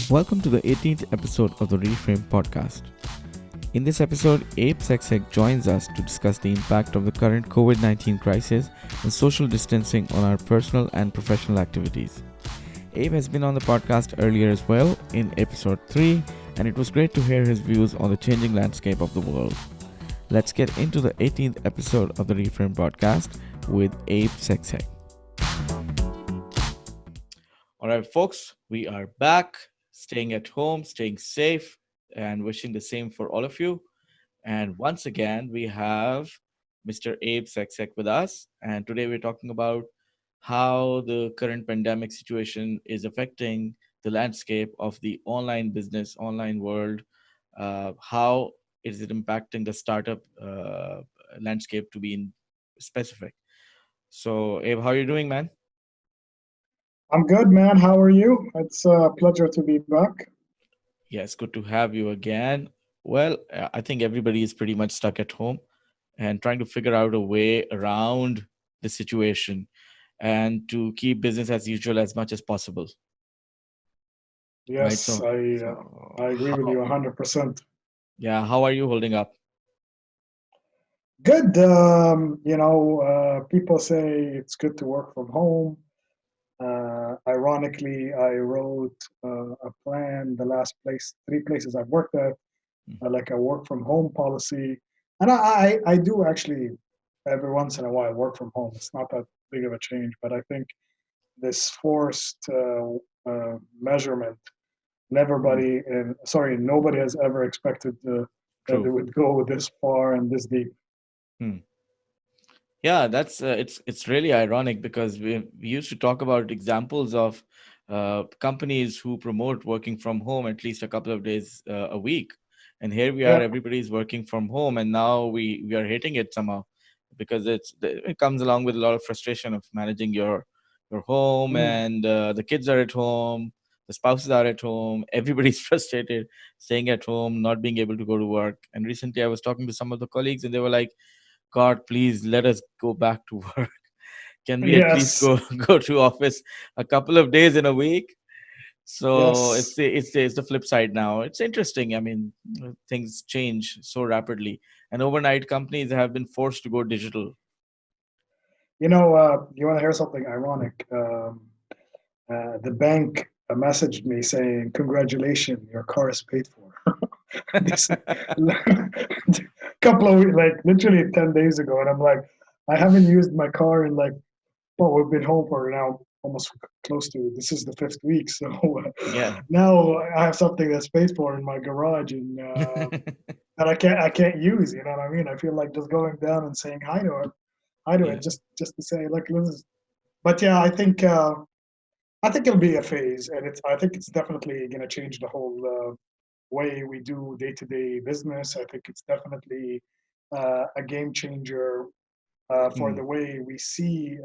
Welcome to the 18th episode of the Reframe podcast. In this episode, Abe Seksek joins us to discuss the impact of the current Covid-19 crisis and social distancing on our personal and professional activities. Abe has been on the podcast earlier as well in episode 3, and it was great to hear his views on the changing landscape of the world. Let's get into the 18th episode of the Reframe podcast with Abe Seksek. All right, folks, we are back, staying at home, staying safe, and wishing the same for all of you. And once again, we have Mr. Abe Seksek with us. And today we're talking about how the current pandemic situation is affecting the landscape of the online business, online world. How is it impacting the startup landscape to be in specific? So, Abe, how are you doing, man? I'm good, man. How are you? It's a pleasure to be back. Yes, good to have you again. Well, I think everybody is pretty much stuck at home and trying to figure out a way around the situation and to keep business as usual as much as possible, right? Yes, So, I agree with you 100%. yeah, how are you holding up? Good. People say it's good to work from home. Ironically, I wrote a plan. The last three places I've worked at, Mm. like a work from home policy, and I do actually every once in a while work from home. It's not that big of a change, but I think this forced measurement Mm. nobody has ever expected that True. it would go this far and this deep. Hmm. Yeah, that's it's really ironic because we used to talk about examples of companies who promote working from home at least a couple of days a week, and here we are, Yeah. everybody's working from home, and now we are hating it somehow because it comes along with a lot of frustration of managing your home, Mm. and the kids are at home, the spouses are at home, everybody's frustrated staying at home, not being able to go to work. And recently, I was talking to some of the colleagues, and they were like, God, please let us go back to work. Can we at least Yes. go to office a couple of days in a week? So Yes. it's the flip side now. It's interesting. I mean, things change so rapidly, and overnight companies have been forced to go digital. You want to hear something ironic? The bank messaged me saying, "Congratulations, your car is paid for." This couple of weeks, like literally 10 days ago, and I'm like, I haven't used my car in like, well, we've been home for now almost close to, this is the fifth week, so Yeah. now I have something that's paid for in my garage, and that I can't use. You know what I mean? I feel like just going down and saying hi to it, Yeah. just to say, look, this is. But yeah, I think it'll be a phase, and I think it's definitely going to change the whole way we do day to day business. I think it's definitely a game changer for Hmm. the way we see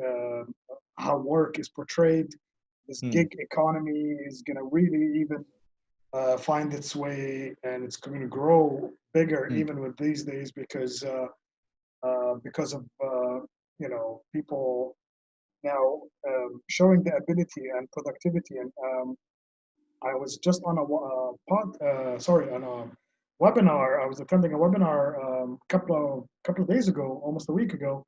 how work is portrayed. This Hmm. gig economy is going to really even find its way, and it's going to grow bigger Hmm. even with these days because of people now showing the ability and productivity. And I was just on a on a webinar. I was attending a webinar couple of days ago, almost a week ago,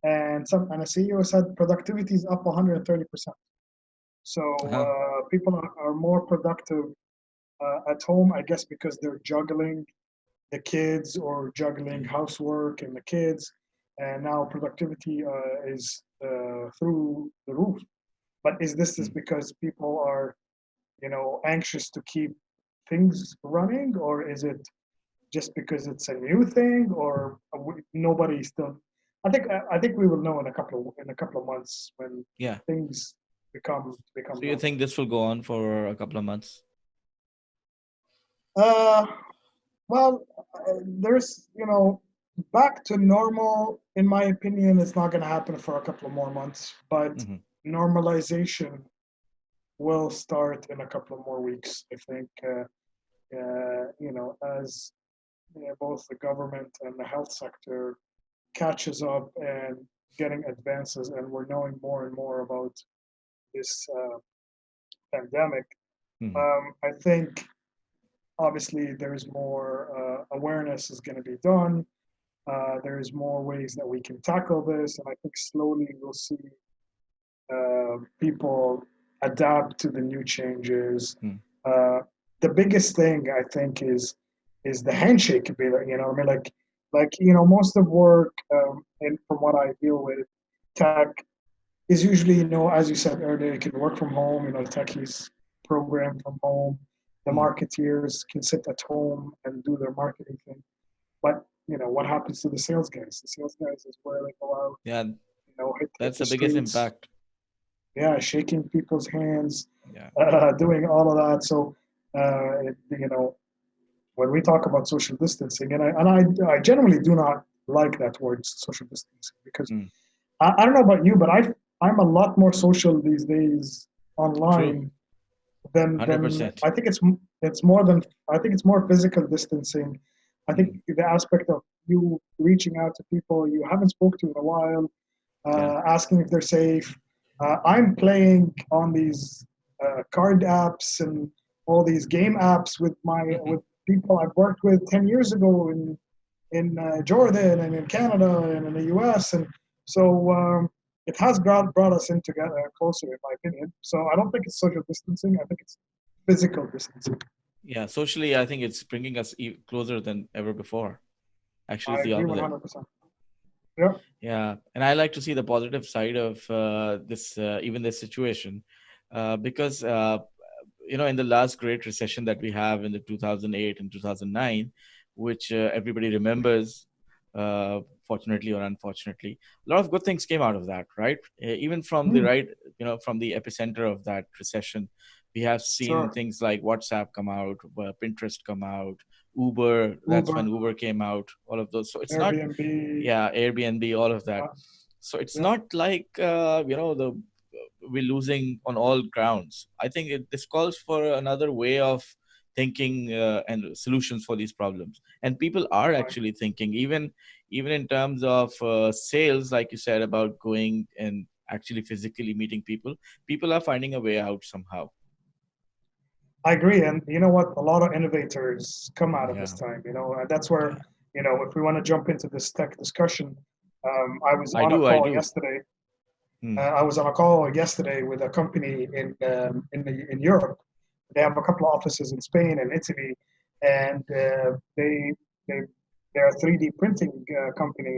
and a CEO said productivity is up 130%. So Uh-huh. people are more productive at home, I guess, because they're juggling the kids or juggling Yeah. housework and the kids, and now productivity is through the roof. But is this is Hmm. because people are anxious to keep things running, or is it just because it's a new thing, or nobody still? I think we will know in a couple of months when Yeah. things become So you normal. think this will go on for a couple of months? Uh, well, there's back to normal. In my opinion, it's not going to happen for a couple of more months, but Hmm. normalization will start in a couple of more weeks. I think as both the government and the health sector catches up and getting advances, and we're knowing more and more about this pandemic. Hmm. I think obviously there's more awareness is going to be done. There's more ways that we can tackle this, and I think slowly we'll see people adapt to the new changes. Hmm. Uh, the biggest thing I think is the handshake ability. You know, I mean, like most of work and from what I deal with, tech is usually as you said earlier, you can work from home. Techies program from home. The Hmm. marketeers can sit at home and do their marketing thing. But what happens to the sales guys? The sales guys is where they go out, Yeah, hit that's the the biggest streets, impact. yeah, shaking people's hands, Yeah. doing all of that. So, when we talk about social distancing, and I generally do not like that word social distancing because Hmm. I don't know about you, but I'm a lot more social these days True. online than 100%. I think it's more than I think it's more physical distancing. I think Hmm. the aspect of you reaching out to people you haven't spoke to in a while, Yeah. asking if they're safe. I'm playing on these card apps and all these game apps with people I've worked with 10 years ago in Jordan and in Canada and in the U.S. And so it has brought us in together closer, in my opinion. So I don't think it's social distancing. I think it's physical distancing. Yeah. Socially, I think it's bringing us closer than ever before. Actually, I it's the agree opposite. 100%. Yeah. Yeah, and I like to see the positive side of this, even this situation, because in the last great recession that we have in the 2008 and 2009, which everybody remembers, fortunately or unfortunately, a lot of good things came out of that, right? Even from the Mm, right, from the epicenter of that recession, we have seen sure. things like WhatsApp come out, Pinterest come out, Uber. That's when Uber, Uber came out. All of those. So it's not, Airbnb. yeah, Airbnb, all of that. Uh, So it's yeah, not like the we're losing on all grounds. I think this calls for another way of thinking and solutions for these problems. And people are I actually thinking, even in terms of sales, like you said about going and actually physically meeting people. People are finding a way out somehow. I agree. And you know what? A lot of innovators come out of this Yeah, time, and that's where, yeah. if we want to jump into this tech discussion, I was I on a do, I call do. yesterday. Hmm. I was on a call yesterday with a company in Europe. They have a couple of offices in Spain and Italy, and they they're a 3D printing company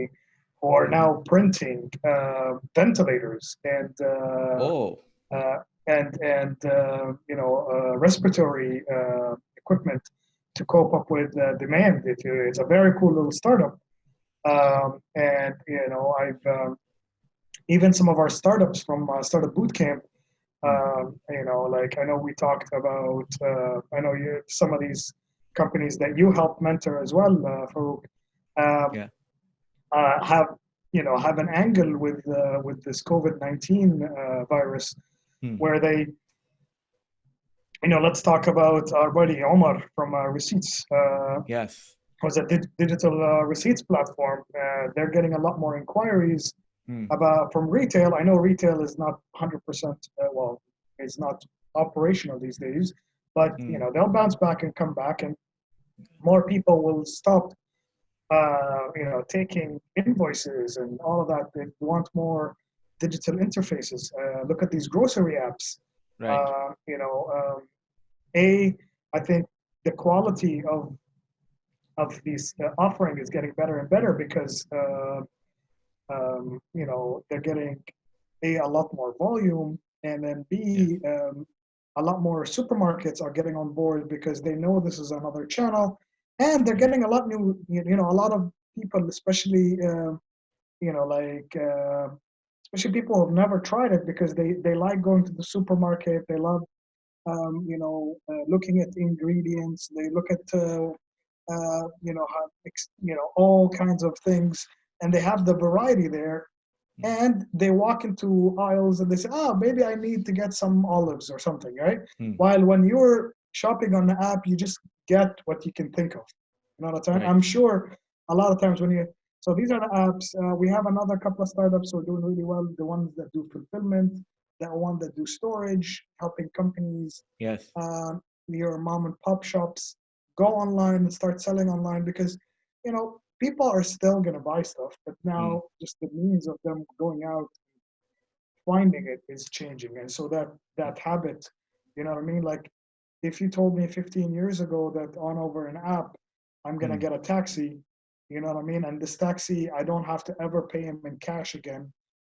who are Hmm. now printing ventilators Oh. uh, and respiratory equipment to cope up with demand. It's a very cool little startup, and I've even some of our startups from Startup Bootcamp. Hmm. Like I know we talked about. I know you some of these companies that you help mentor as well, Farouk, uh, Yeah. have an angle with this COVID-19 virus Hmm. where they let's talk about our buddy Omar from Receipts. Yes. Was a digital receipts platform. They're getting a lot more inquiries Hmm. about from retail. I know retail is not 100%. Well, it's not operational these days, but Hmm. they'll bounce back and come back, and more people will stop. Taking invoices and all of that. They want more digital interfaces. Look at these grocery apps. Right. Uh, you know, um, a I think the quality of these offering is getting better and better because they're getting a lot more volume, and then Yeah. b a lot more supermarkets are getting on board because they know this is another channel, and they're Yeah. getting a lot new. A lot of people, especially like especially people who've never tried it because they like going to the supermarket. They love looking at ingredients. They look at all kinds of things, and they have the variety there. Hmm. And they walk into aisles and they say, "Oh, maybe I need to get some olives or something," right? Hmm. While when you're shopping on the app, you just get what you can think of. The time. Right. I'm sure a lot of times when you so these are the apps. We have another couple of startups who are doing really well. The ones that do fulfillment. that one that do storage, helping companies, Yes. your mom and pop shops go online and start selling online because, people are still going to buy stuff, but Mm. now just the means of them going out finding it is changing. And so that habit, you know what I mean? Like if you told me 15 years ago that on over an app, I'm gonna Mm. get a taxi, you know what I mean? And this taxi, I don't have to ever pay him in cash again.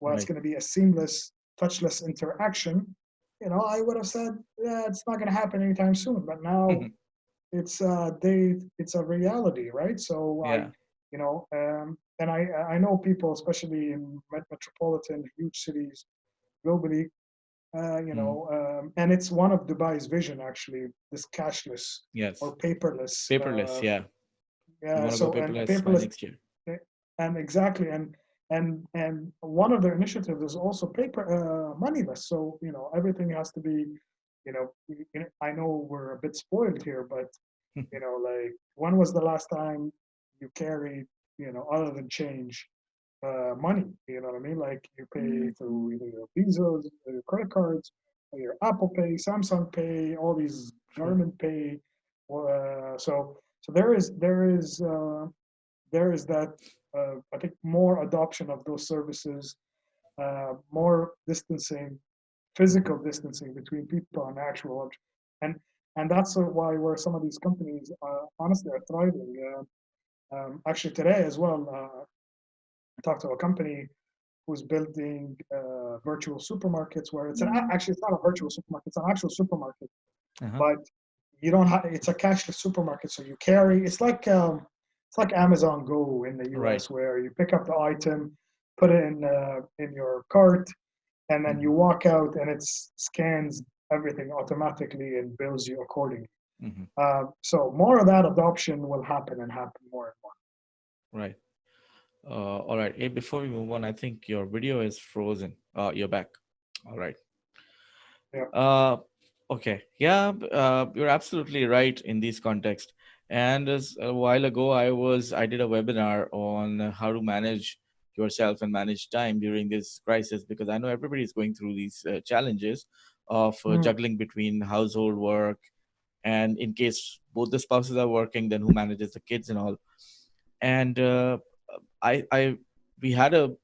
Well, it's Right. gonna be a seamless, touchless interaction. I would have said, yeah, it's not gonna happen anytime soon. But now it's a reality, right? So Yeah. and I know people, especially in metropolitan huge cities globally, Mm. and it's one of Dubai's vision actually, this cashless Yes. or paperless. Paperless. Yeah. We Yeah, want to go so and paperless by paperless, next year. and exactly, and one of their initiatives is also paper moneyless. So everything has to be, I know we're a bit spoiled here, but like when was the last time you carried, other than change, money? You know what I mean? Like you pay through either your Visas, your credit cards, or your Apple Pay, Samsung Pay, all these True. government pay. So there is that. I think more adoption of those services, more distancing, Mhm. physical distancing between people and actual, and that's why where some of these companies honestly are thriving. Actually, today as well, I talked to a company who's building virtual supermarkets where actually it's not a virtual supermarket, it's an actual supermarket, Uh-huh. but you don't have it's a cashless supermarket. So you carry it's like Amazon Go in the Right. US where you pick up the item, put it in your cart, and then Hmm. you walk out and it scans everything automatically and bills you accordingly. Hmm. So more of that adoption will happen and happen more and more. Right. All right. Hey, before we move on, I think your video is frozen. You're back. All right. Yeah. Uh, okay. Yeah, you're absolutely right in this context. And as a while ago, I did a webinar on how to manage yourself and manage time during this crisis, because I know everybody is going through these challenges of Mm, juggling between household work, and in case both the spouses are working, then who manages the kids and all. And I we had a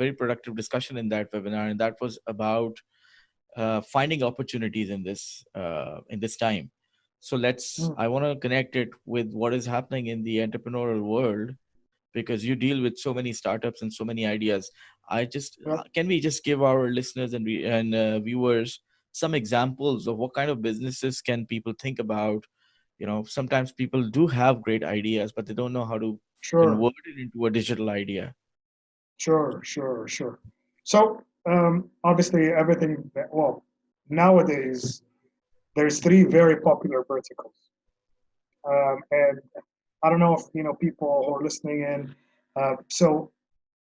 very productive discussion in that webinar, and that was about finding opportunities in this time. So mm, I want to connect it with what is happening in the entrepreneurial world, because you deal with so many startups and so many ideas. I just yeah. Can we just give our listeners and viewers some examples of what kind of businesses can people think about? Sometimes people do have great ideas, but they don't know how to Sure, convert it into a digital idea. sure. So obviously everything. Well, nowadays there's three very popular verticals, and I don't know if people who are listening in. So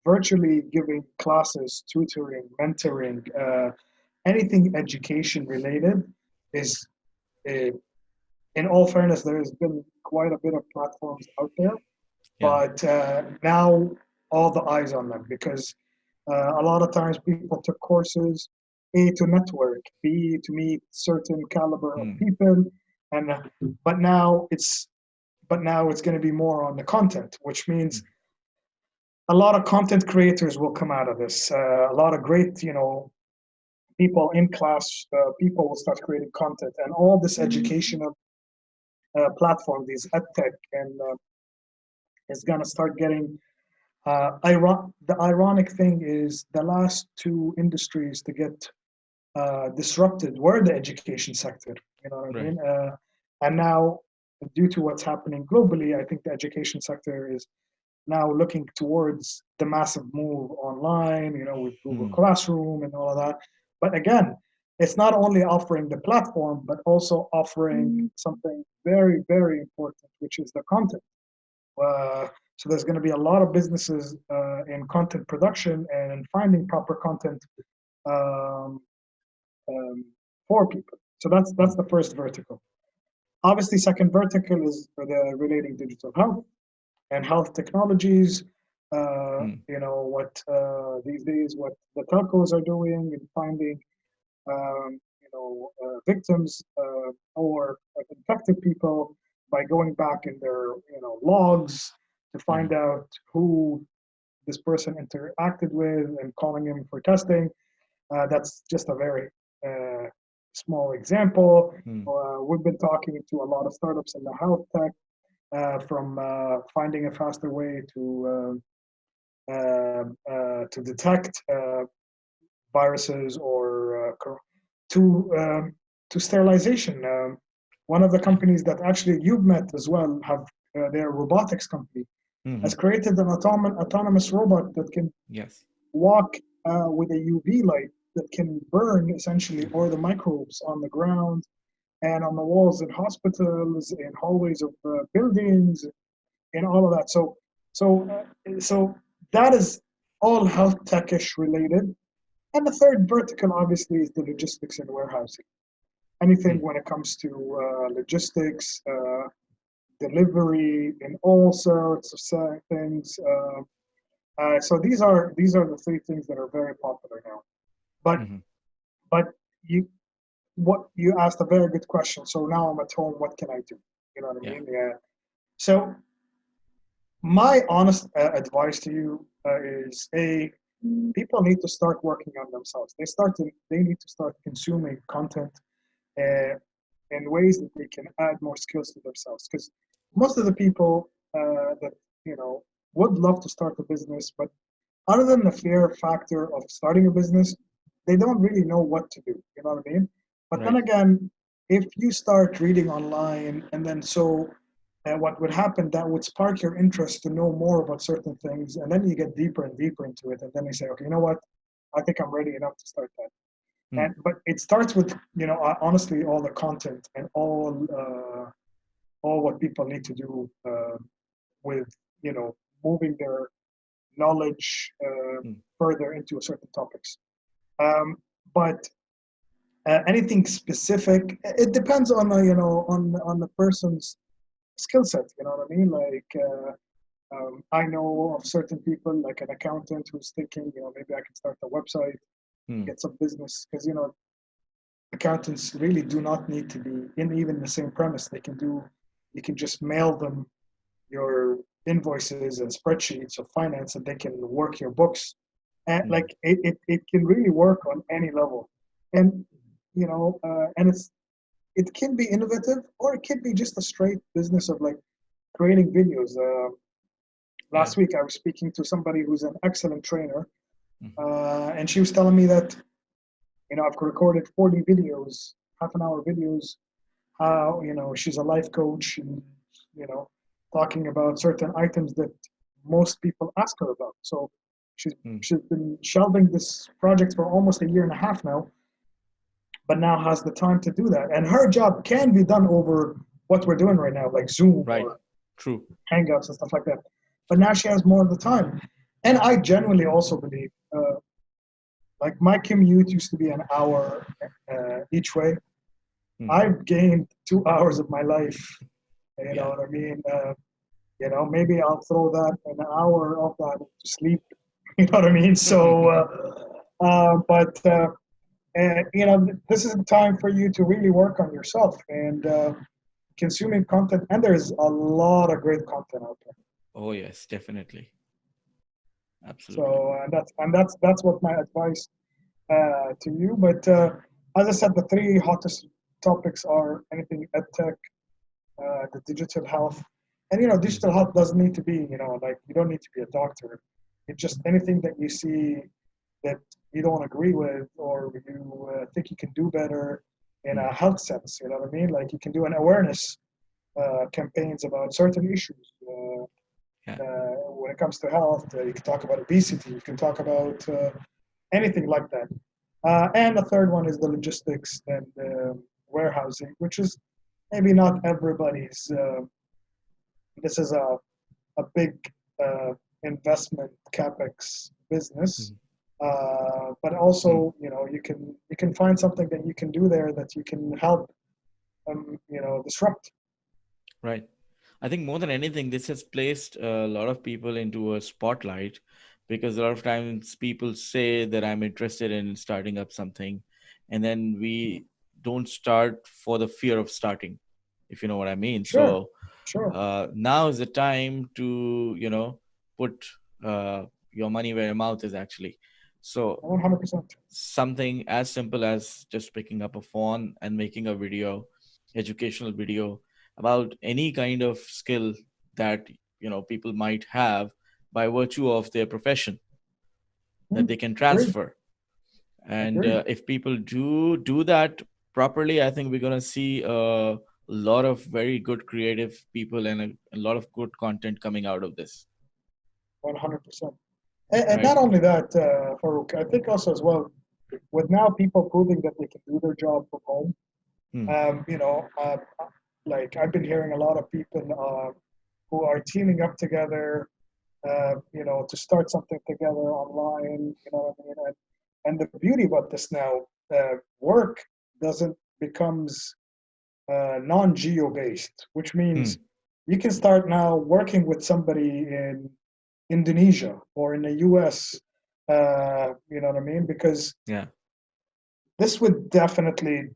virtually giving classes, tutoring, mentoring, anything education related is, uh, in all fairness, there has been quite a bit of platforms out there, Yeah. but now all the eyes on them because a lot of times people took courses, A, to network, B, to meet certain caliber of Hmm. people, and but now it's going to be more on the content, which means a lot of content creators will come out of this. A lot of great, people in class, people will start creating content, and all this educational platform, these edtech, and is gonna start getting. The ironic thing is the last two industries to get disrupted were the education sector. You know what I Right. mean? And now, due to what's happening globally, I think the education sector is now looking towards the massive move online, with Google Hmm. Classroom and all of that. But again, it's not only offering the platform, but also offering something very, very important, which is the content. Uh, so there's going to be a lot of businesses in content production and in finding proper content um, um, for people. So that's Hmm. the first vertical. Obviously, second vertical is for the relating digital health and health technologies. Mm. What these days what the telcos are doing in finding victims or infected people by going back in their logs to Mm. find out who this person interacted with and calling him for testing. That's just a very uh, small example. Mm. We've been talking to a lot of startups in the health tech from finding a faster way to detect viruses or to sterilization. One of the Yeah. companies that actually you've met as well have their robotics company has Hmm. created an autonomous robot that can Yes. walk with a UV light that can burn essentially all the microbes on the ground and on the walls in hospitals, in hallways of buildings, and all of that. So that is all health techish related. And the third vertical, obviously, is the logistics and warehousing. Anything Mm. when it comes to logistics, delivery, and all sorts of things. So these are the three things that are very popular now. But Hmm. but you what you asked a very good question. So now I'm at home. What can I do? You know what I Yeah. mean? Yeah. So my honest advice to you is a people need to start working on themselves. They need to start consuming content uh, in ways that they can add more skills to themselves. Because most of the people that would love to start a business, but other than the fear factor of starting a business, they don't really know what to do. You know what I mean? But then Right. again, if you start reading online, and then what would happen, that would spark your interest to know more about certain things, and then you get deeper and deeper into it, and then you say, okay, you know what? I think I'm ready enough to start that. Mm. And but it starts with honestly all the content and all what people need to do with moving their knowledge Mm. further into certain topics. Um, but anything specific, it depends on the person's skill set. You know what I mean? Like I know of certain people, like an accountant who's thinking, maybe I can start a website, Mm. get some business, because accountants really do not need to be in even the same premise. You can just mail them your invoices and spreadsheets of finance, and they can work your books. And Mm. like it can really work on any level. And and it can be innovative, or it can be just a straight business of like creating videos. Yeah. Last week I was speaking to somebody who's an excellent trainer, Hmm. and she was telling me that I've recorded 40 videos, half an hour videos. How she's a life coach, and you know talking about certain items that most people ask her about. So she's Mm. she's been shelving this project for almost a year and a half now, but now has the time to do that. And her job can be done over what we're doing right now, like Zoom Right. or True. Hangouts and stuff like that. But now she has more of the time. And I genuinely also believe, like my commute used to be an hour each way. Mm. I've gained 2 hours of my life. You know Yeah. what I mean? Maybe I'll throw that an hour of that to sleep. You know what I mean? So, but this is the time for you to really work on yourself and consuming content. And there's a lot of great content out there. Oh yes, definitely. Absolutely. So that's what my advice to you. But as I said, the three hottest topics are anything edtech, the digital health, and Mm. digital health doesn't need to be like you don't need to be a doctor. It's just anything that you see that you don't agree with, or you think you can do better in Mm. a health sense. You know what I mean? Like you can do an awareness campaigns about certain issues. Yeah. When it comes to health, you can talk about obesity. You can talk about anything like that. And the third one is the logistics and warehousing, which is maybe not everybody's. This is a big investment capex business, Mm. but Mm. also you can find something that you can do there that you can help disrupt. Right. I think more than anything, this has placed a lot of people into a spotlight because a lot of times people say that I'm interested in starting up something, and then we don't start for the fear of starting, if you know what I mean. Sure, So sure, now is the time to, put your money where your mouth is actually. So 100%. something as simple as just picking up a phone and making a video, educational video about any kind of skill that people might have by virtue of their profession that they can Agreed, transfer. And agreed. if people do that properly, I think we're going to see a lot of very good creative people and a lot of good content coming out of this, 100%. And right? not only that, Farouk, I think also as well, with now people proving that they can do their job from home, Hmm. you know, like I've been hearing a lot of people who are teaming up together, to start something together online, you know what I mean? And the beauty about this now, work doesn't becomes non-geo based, which Hmm. means you can start now working with somebody in Indonesia or in the US. You know what I mean? Because Yeah. this would definitely,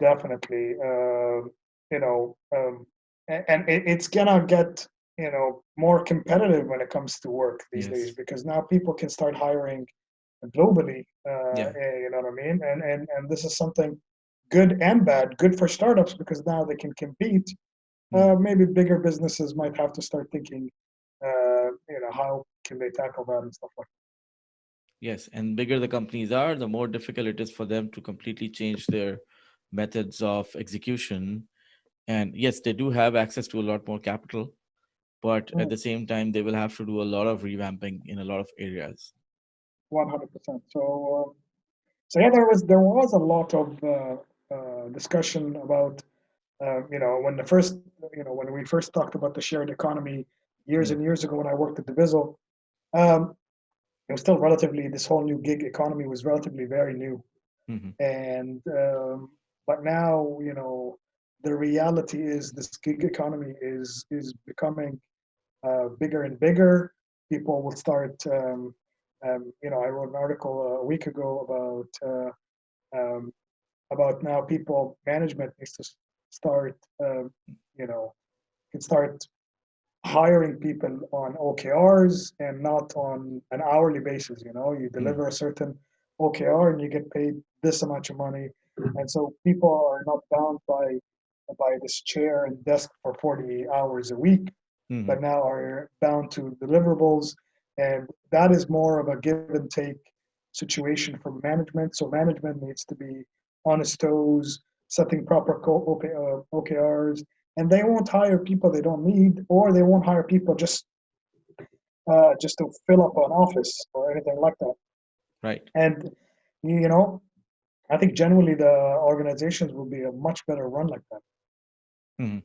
you know, and it's gonna get more competitive when it comes to work these days Yes. because now people can start hiring globally. Yeah. You know what I mean? And this is something good and bad. Good for startups because now they can compete. Hmm. Maybe bigger businesses might have to start thinking, how can they tackle that and stuff like Yes, and bigger the companies are, the more difficult it is for them to completely change their methods of execution. And yes, they do have access to a lot more capital, but that. at the same time, they will have to do a lot of revamping in a lot of areas. 100%. So yeah, there was a lot of discussion about when the first when we first talked about the shared economy years Hmm. and years ago when I worked at Diviso. Um, it was still relatively this whole new gig economy was relatively very new, Hmm. and but now the reality is this gig economy is becoming bigger and bigger. People will start. I wrote an article a week ago um, about now people management needs to start you know can start hiring people on OKRs and not on an hourly basis. You Hmm. deliver a certain OKR and you get paid this much of money, and so people are not bound by this chair and desk for 40 hours a week, Hmm. but now are bound to deliverables, and that is more of a give and take situation for management. So management needs to be on its toes, setting proper OKRs, and they won't hire people they don't need, or they won't hire people just to fill up an office or anything like that. Right. And you know, I think generally the organizations will be a much better run like that. Hmm.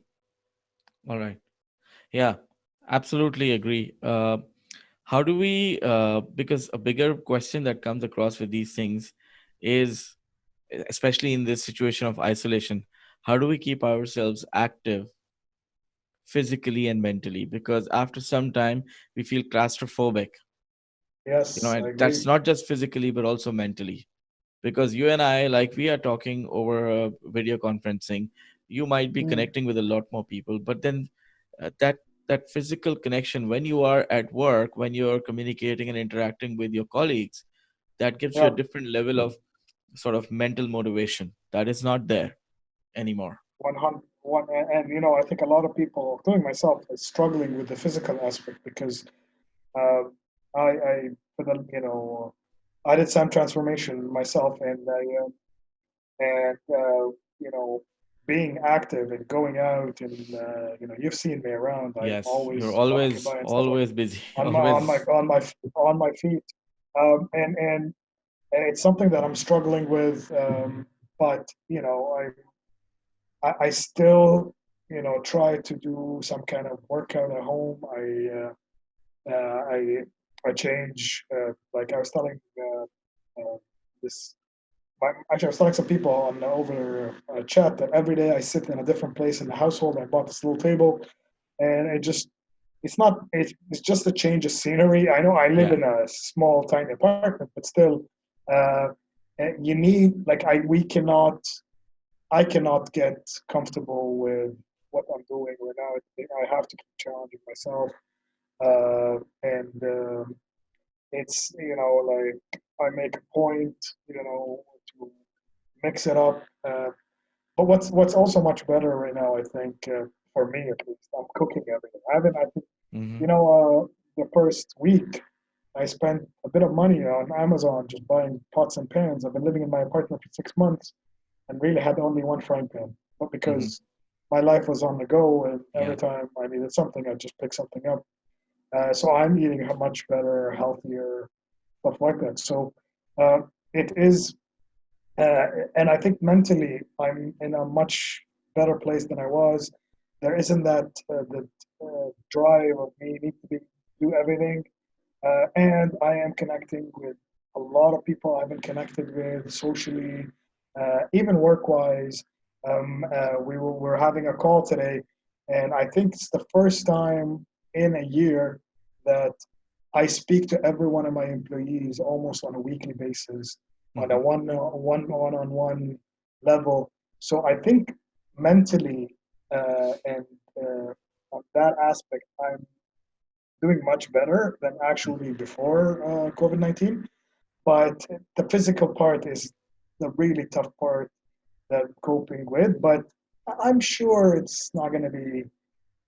All right. Yeah, absolutely agree. How do we, because a bigger question that comes across with these things is, especially in this situation of isolation, how do we keep ourselves active physically and mentally? Because after some time, we feel claustrophobic, Yes, I and agree. that's not just physically, but also mentally. Because you and I, like we are talking over video conferencing, you might be Mm, connecting with a lot more people, but then that physical connection when you are at work, when you're communicating and interacting with your colleagues, that gives you a yeah, different level of sort of mental motivation that is not there anymore. 100. And I think a lot of people, including myself, is struggling with the physical aspect because uh, I for the I did some transformation myself, and being active and going out, and you've seen me around. I'm Yes, you're always walking always by and stuff like always busy. on my on my Always. on my on my feet, and it's something that I'm struggling with. But I still try to do some kind of workout at home. I change, like I was telling this. Actually, I was telling some people over chat that every day I sit in a different place in the household. I bought this little table, and it's not it's just a change of scenery. I know I live Yeah. in a small tiny apartment, but still, uh, you need like I cannot get comfortable with what I'm doing right now. I have to keep challenging myself, and it's like I make a point, to mix it up. But what's also much better right now, I think, for me at least, I'm cooking everything. I think, Mm-hmm. the first week I spent a bit of money on Amazon just buying pots and pans. I've been living in my apartment for 6 months and really had only one frying pan. But Mm-hmm. because my life was on the go, and Yeah. every time I needed something, I just pick something up. So I'm eating a much better, healthier stuff like that. So uh, it is, uh, and I think mentally I'm in a much better place than I was. There isn't that the drive of me need to do everything, and I am connecting with a lot of people I've been connected with socially, even work wise. We're having a call today, and I think it's the first time in a year that I speak to every one of my employees almost on a weekly basis, on Mm-hmm. a one-on-one level. So I think mentally, and on that aspect, I'm doing much better than actually before COVID-19. But the physical part is the really tough part that I'm coping with. But I'm sure it's not going to be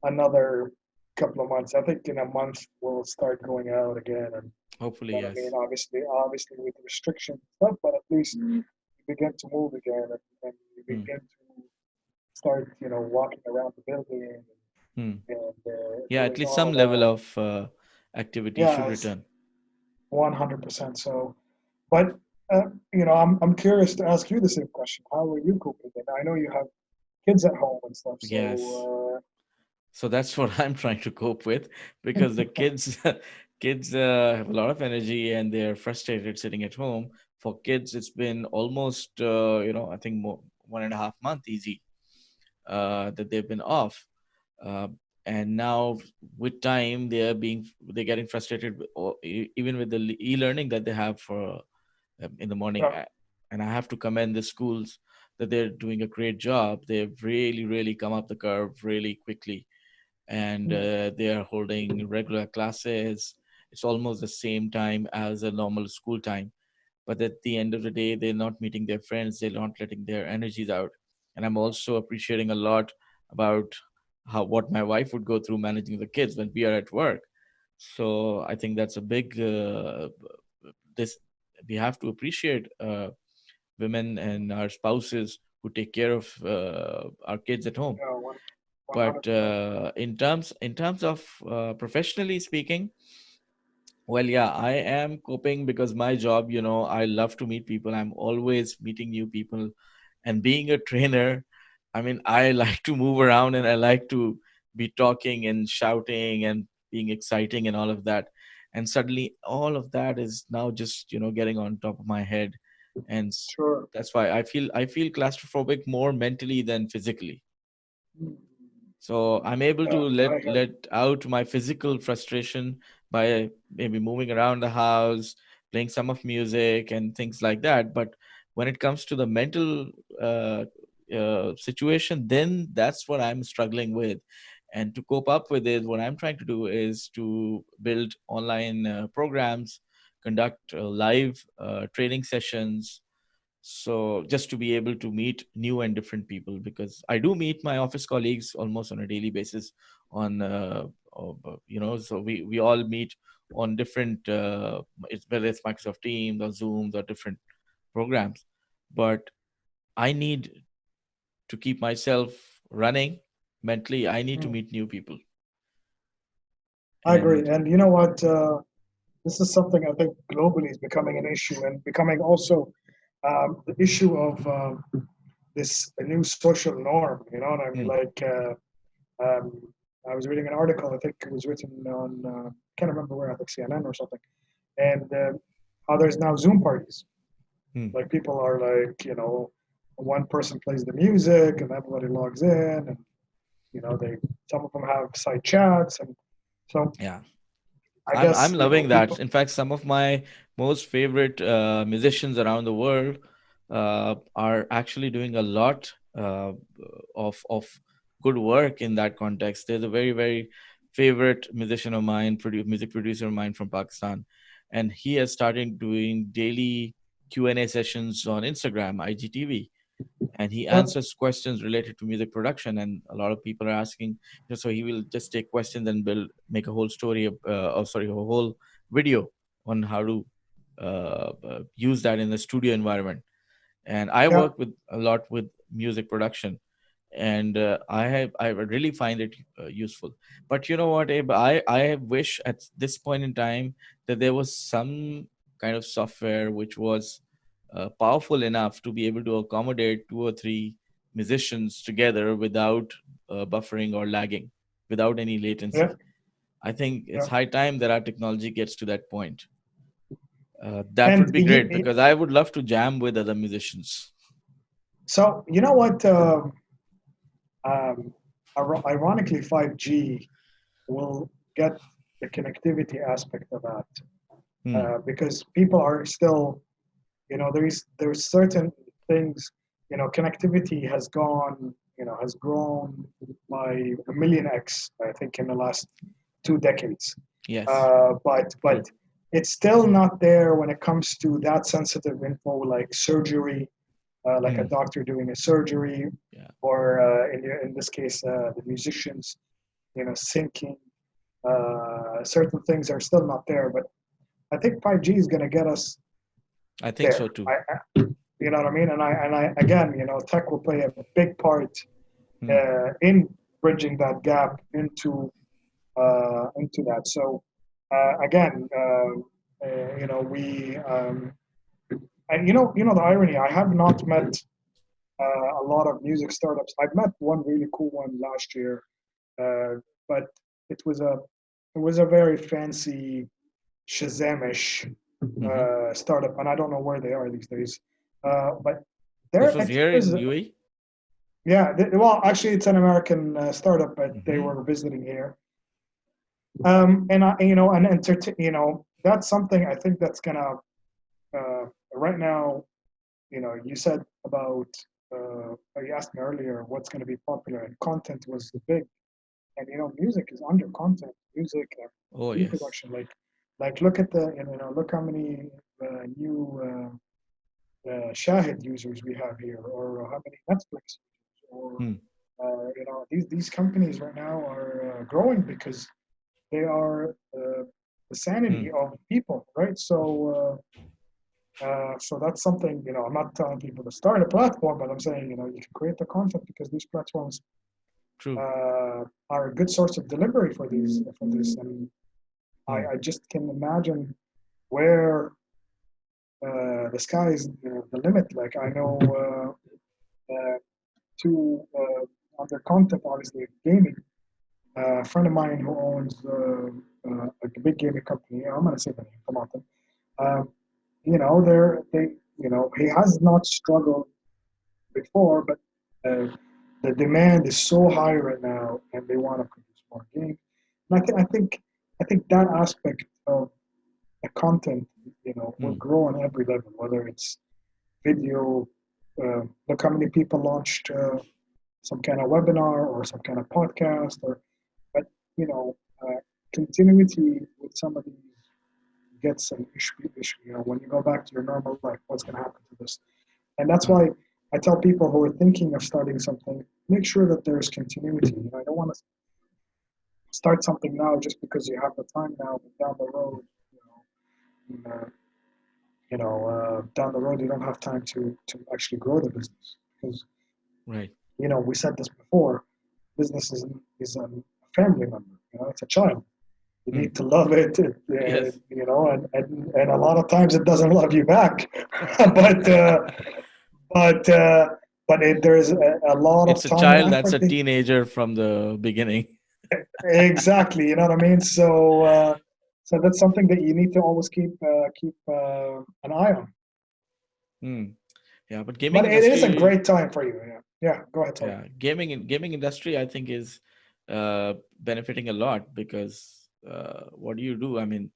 another couple of months. I think in a month we'll start going out again, and Hopefully, what I mean, yes. obviously with restrictions and stuff, but at least you begin to move again, and you Hmm. begin to start, walking around the building Hmm. and Yeah, at doing least all some of level that. of activity should Yeah, it's return. 100%. So, but I'm curious to ask you the same question. How are you coping? And I know you have kids at home and stuff. Yes. So, So that's what I'm trying to cope with because the kids kids have a lot of energy and they're frustrated sitting at home. For kids, it's been almost I think more 1.5 month easy that they've been off. Uh, and now with time they're getting frustrated even with the e-learning that they have for in the morning. yeah, And I have to commend the schools that they're doing a great job. They've really come up the curve really quickly, and mm, they are holding regular classes. It's almost the same time as a normal school time, but at the end of the day they're not meeting their friends, they're not letting their energies out. And I'm also appreciating a lot about how what my wife would go through managing the kids when we are at work. So I think that's a big this we have to appreciate women and our spouses who take care of our kids at home. one But hundred percent. in terms of professionally speaking, well, yeah, I am coping because my job, I love to meet people. I'm always meeting new people. And being a trainer, I mean, I like to move around and I like to be talking and shouting and being exciting and all of that. And suddenly all of that is now just, getting on top of my head. And Sure. that's why I feel claustrophobic more mentally than physically. Mm, So I'm able to yeah, let I hear let out my physical frustration by maybe moving around the house, playing some of music and things like that. But when it comes to the mental uh, situation, then that's what I'm struggling with. And to cope up with it, what I'm trying to do is to build online programs, conduct live training sessions, so just to be able to meet new and different people, because I do meet my office colleagues almost on a daily basis on so we all meet on different whether it's Microsoft Teams or Zooms or different programs. But I need to keep myself running mentally. I need to mm, meet new people. I agree. And And you know what? This is something I think globally is becoming an issue and becoming also the issue of this new social norm. You know what I mean? hmm, Like, um, I was reading an article. I think it was written on can't remember where. I think CNN or something. And how there's now Zoom parties. hmm, Like people are like, one person plays the music and everybody logs in, They some of them have side chats, and so Yeah. I I'm guess loving that. people. In fact, some of my most favorite musicians around the world are actually doing a lot of good work in that context. There's a very favorite musician of mine, music producer of mine from Pakistan, and he has started doing daily Q&A sessions on Instagram, IGTV, and he Yeah, answers questions related to music production. And a lot of people are asking, so he will just take questions and build make a whole story of sorry, a whole video on how to use that in the studio environment. And I yeah, work with a lot with music production, and I really find it useful. But you know what, Abe, I wish at this point in time that there was some kind of software which was powerful enough to be able to accommodate two or three musicians together without buffering or lagging, without any yeah, latency. I think it's yeah. high time that our technology gets to that point. That would And be great because I would love to jam with other musicians. so you know what? Um, Ironically, 5G will get the connectivity aspect of that, Hmm. because people are still, there's certain things, connectivity has grown by a million x, I think, in the last 2 decades. Yes. But True. it's still not there when it comes to that sensitive info like surgery, like a Hmm. doctor doing a surgery, Yeah. or in this case, the musicians, syncing. Certain things are still not there, but I think 5G is going to get us I think so there. too. You know what I mean? And I again, tech will play a big part Hmm. in bridging that gap into that. So again, we and the irony. I have not met a lot of music startups. I've met one really cool one last year, uh, but it was a it was a very fancy Shazamish Hmm. startup, and I don't know where they are these days. But This there, I was think here there's in UAE. yeah. Well, actually, it's an American startup, but they Hmm. were visiting here. And I, and entertain, that's something I think that's gonna right now. You said about you asked me earlier what's going to be popular, and content was the big, and music is under content, music and Oh film yes. production. Like look at the, look how many new Shahid users we have here, or how many Netflix, or Hmm. these companies right now are growing because they are the Hmm. sanity of people, right? So that's something, I'm not telling people to start a platform, but I'm saying, you can create the content because these platforms True. are a good source of delivery for this. And Hmm. I just can imagine where the sky is the limit. Like I know two other content, obviously gaming. A friend of mine who owns like a big gaming company. I'm gonna say the name. Come on, um, he has not struggled before, but uh, the demand is so high right now, and they want to produce more games. And I think that aspect of the content, will Hmm. grow on every level, whether it's video. Look how many people launched some kind of webinar or some kind of podcast, but you know, continuity with some of these gets an issue. When you go back to your normal life, what's going to happen to this? And that's Hmm. why I tell people who are thinking of starting something, make sure that there's continuity. I don't want to start something now just because you have the time now, but down the road, uh, down the road you don't have time to actually grow the business because Right. we said this before. Business is a family member. It's a child. You Hmm. need to love it, Yes. and a lot of times it doesn't love you back. but but uh, there's a lot of It's a time and child that's effort. a teenager from the beginning. Exactly, you know what I mean. So that's something that you need to always keep an eye on. Hmm. Yeah, but gaming But it is a industry, great time for you. Yeah. Yeah, go ahead, sorry. Yeah, gaming industry, I think, is benefiting a lot because what do you do? I mean,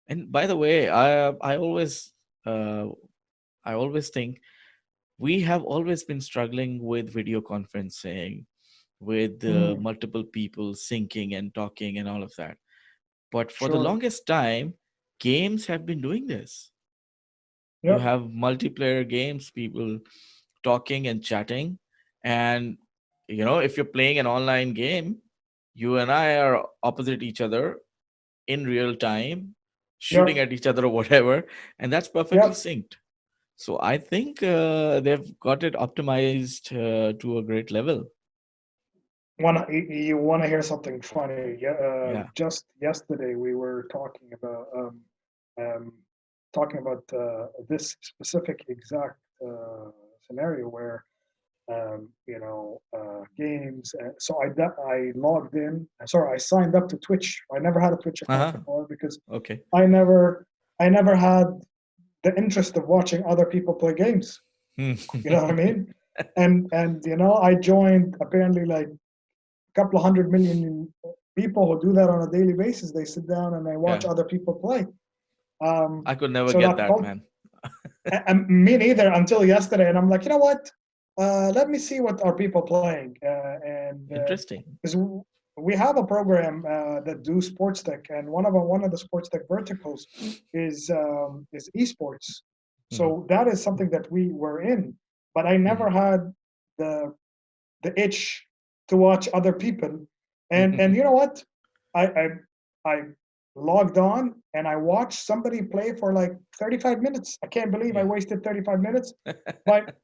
and by the way, uh, I always think we have always been struggling with video conferencing, with Mm, multiple people syncing and talking and all of that. But for the sure. longest time, games have been doing this. You Yep, have multiplayer games, people talking and chatting. And, if you're playing an online game, you and I are opposite each other in real time, shooting yep, at each other or whatever. And that's perfectly yep. synced. So I think they've got it optimized to a great level. You want to hear something funny? Yeah, Yeah. just yesterday we were um, talking about this specific exact scenario where games. So I logged in. Sorry, I signed up to Twitch. I never had a Twitch account Uh-huh. before because Okay. I never I never had the interest of watching other people play games. You know what I mean? And I joined apparently like a couple of 100 million people who do that on a daily basis. They sit down and they watch Yeah. other people play. I could never So get that that, man. and me neither until yesterday. And I'm like, you know what? Let me see what are people playing. And Interesting. because we have a program that do sports tech, and one of the sports tech verticals is esports. Hmm. So that is something that we were in, but I never Hmm. had the the itch to watch other people. And you know what? I I, I logged on and I watched somebody play for like 35 minutes. I can't believe I Yeah. wasted 35 minutes. But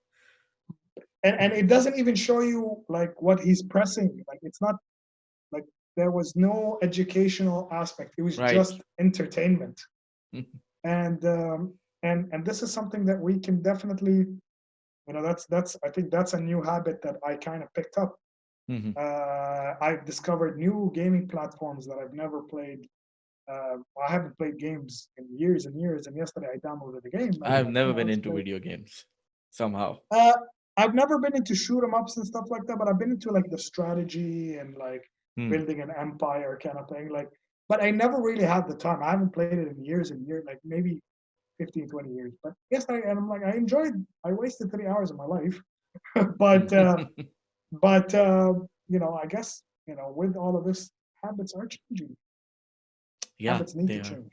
and it doesn't even show you like what he's pressing. Like it's not like there was no educational aspect. It was Right. just entertainment. And and this is something that we can definitely, that's I think that's a new habit that I kind of picked up. Hmm. I've discovered new gaming platforms that I've never played. I haven't played games in years and years. And yesterday I downloaded a game and I'm I've like, never been let's into play. video games somehow. Uh, I've never been into shoot 'em ups and stuff like that, but I've been into like the strategy and like Hmm. building an empire kind of thing. Like, but I never really had the time. I haven't played it in years and years, like maybe 15, 20 years. But yes, and I'm like, I wasted 3 hours of my life. but but I guess with all of this, habits are changing. Yeah, Habits need they to are. change.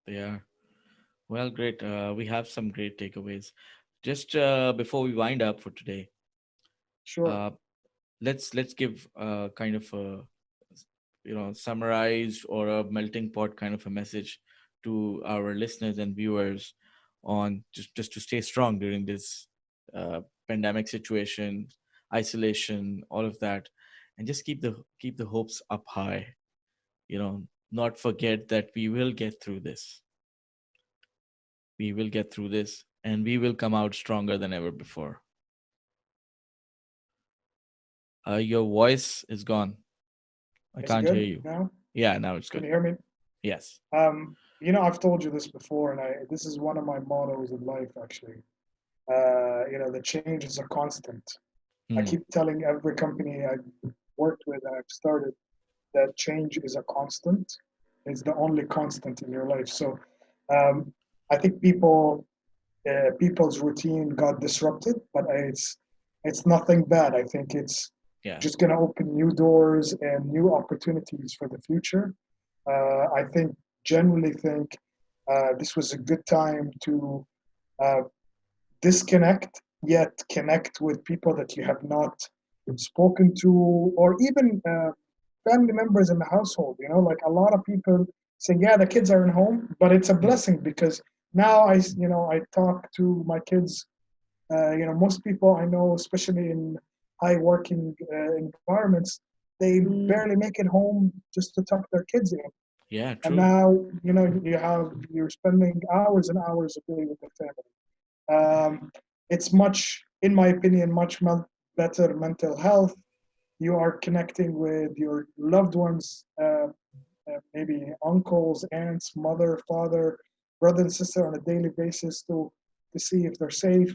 They are. Well, great. We have some great takeaways. Just before we wind up for today, Sure. uh, let's give kind of a summarized or a melting pot kind of a message to our listeners and viewers on just to stay strong during this uh, pandemic situation, isolation, all of that, and just keep the hopes up high. Not forget that we will get through this. We will get through this, and we will come out stronger than ever before. Your voice is gone. I Is it can't hear good you. now? Yeah, now it's Can good. you hear me? Yes. I've told you this before, and this is one of my mottos in life, actually. The change is a constant. I Hmm. keep telling every company I've worked with, I've started, that change is a constant. It's the only constant in your life. So, um, I think people's routine got disrupted, but it's nothing bad. I think it's Yeah. just going to open new doors and new opportunities for the future. I think generally think this was a good time to uh, disconnect yet connect with people that you have not spoken to, or even family members in the household. Like a lot of people say, yeah, the kids are in home, but it's a Hmm. blessing because now I talk to my kids. Most people I know, especially in high working environments, they barely make it home just to tuck their kids in. Yeah, And true. now, you're spending hours and hours a day with the family. It's much, in my opinion, much better mental health. You are connecting with your loved ones, maybe uncles, aunts, mother, father, brother, and sister on a daily basis to see if they're safe.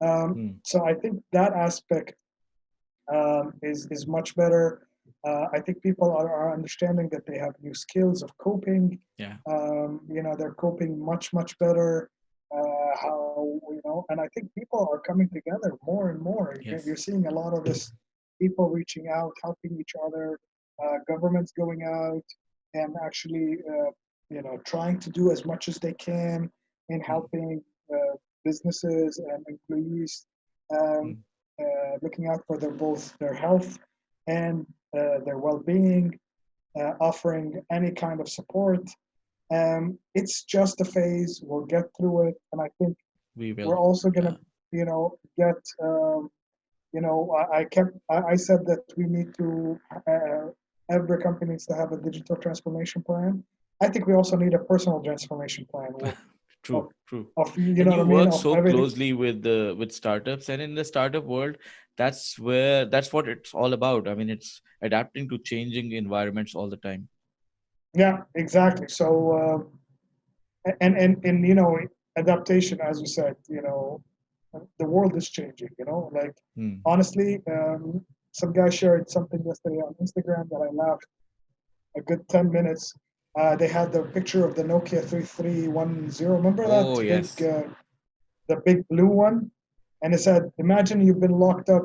Hmm. So I think that aspect. is much better. I think people are understanding that they have new skills of coping. Yeah. They're coping much better. How and I think people are coming together more and more. You're Yes. seeing a lot of this, people reaching out, helping each other, governments going out and actually trying to do as much as they can in Mm, helping businesses and employees, um, mm. looking out for both their health and their well-being, offering any kind of support. It's just a phase. We'll get through it, and I think We we're will. also gonna, Yeah. get. I said that we need to. Every company needs to have a digital transformation plan. I think we also need a personal transformation plan of, True, true. you And know what you I mean, work of so everything. closely with startups, and in the startup world, that's what it's all about. I mean, it's adapting to changing environments all the time. Yeah, exactly. So and adaptation, as you said, the world is changing. Like Hmm. honestly, some guy shared something yesterday on Instagram that I laughed a good 10 minutes. They had the picture of the Nokia 3310. Remember that Oh yes. the big blue one? And it said, "Imagine you've been locked up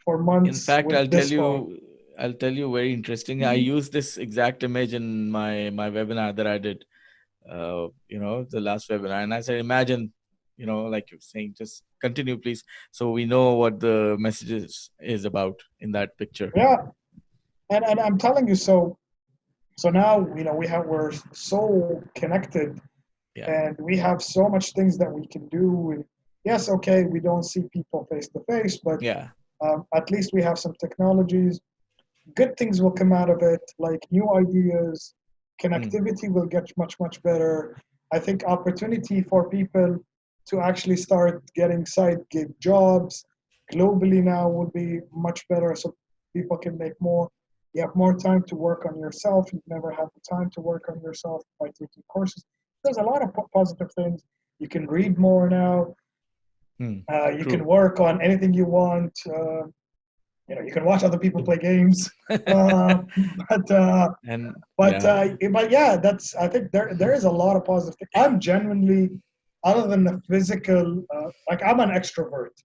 for In months fact, with this phone." I'll tell you very interesting. I used this exact image in my webinar that I did. The last webinar, and I said, imagine, like you're saying, just continue, please, so we know what the message is about in that picture. Yeah, and I'm telling you, so now we're so connected, Yeah. and we have so much things that we can do. And yes, okay, we don't see people face to face, but Yeah. at least we have some technologies. Good things will come out of it, like new ideas. Hmm. Connectivity will get much better. I think opportunity for people to actually start getting side gig jobs globally now will be much better, so people can make more. You have more time to work on yourself. You've never had the time to work on yourself by taking courses. There's a lot of positive things. You can read more now. Hmm. You can True. work on anything you want. You can watch other people play games. Uh, but uh, And but yeah. but yeah, that's, I think there is a lot of positive things. I'm genuinely, other than the physical, like I'm an extrovert,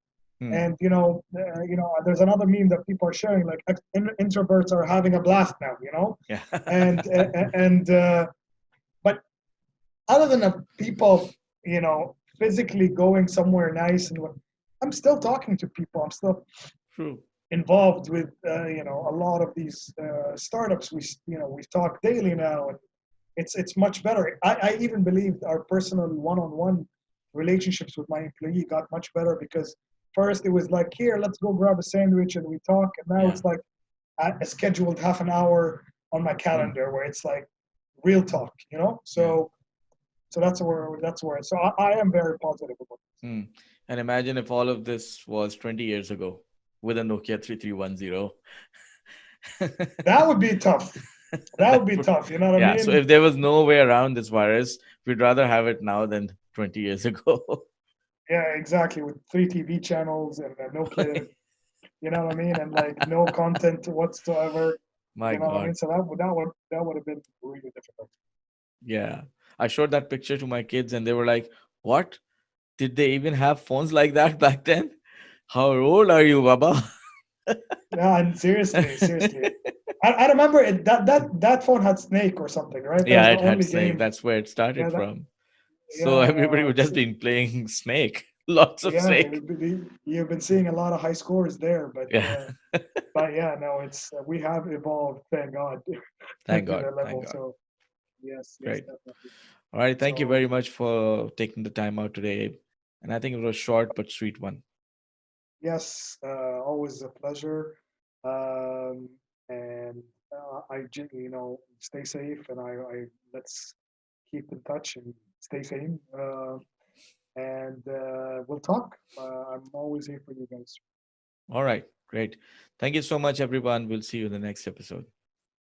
Hmm. and there's another meme that people are sharing, like introverts are having a blast now, Yeah. and but other than the people, physically going somewhere nice, and I'm still talking to people. I'm still True. involved with a lot of these startups. We talk daily now, and it's much better. I even believe our personal one-on-one relationships with my employee got much better, because first it was like, here, let's go grab a sandwich and we talk, and now Yeah. it's like a scheduled half an hour on my Hmm. calendar where it's like real talk. Yeah. So that's where so I am very positive about Hmm. And imagine if all of this was 20 years ago with a Nokia 3310. that. Would be tough. That That would be would, tough. You know what I yeah. So mean? if there was no way around this virus, we'd rather have it now than 20 years ago. Yeah, exactly. With three TV channels and no kid, you know what I mean, and like no content whatsoever. You My know what I mean? God. So that would have been really difficult. Yeah. I showed that picture to my kids and they were like, what? Did they even have phones like that back then? How old are you, Baba? Yeah, and seriously, I remember it. That phone had Snake or something, right? That was Yeah, the it had only Snake. game. That's where it Yeah, started from. So yeah, everybody would it's, just been playing Snake. Lots of yeah. Snake. You've been seeing a lot of high scores there, Yeah. but yeah, no, it's we have evolved, thank God, to Thank God. that Thank level. God. So yes, Great. definitely. All right. Thank you So very much for taking the time out today, Abe. And I think it was a short but sweet one. yes, always a pleasure. Um, and stay safe, and I let's keep in touch and stay sane. And we'll talk. I'm always here for you guys. All right. Great. Thank you so much, everyone. We'll see you in the next episode.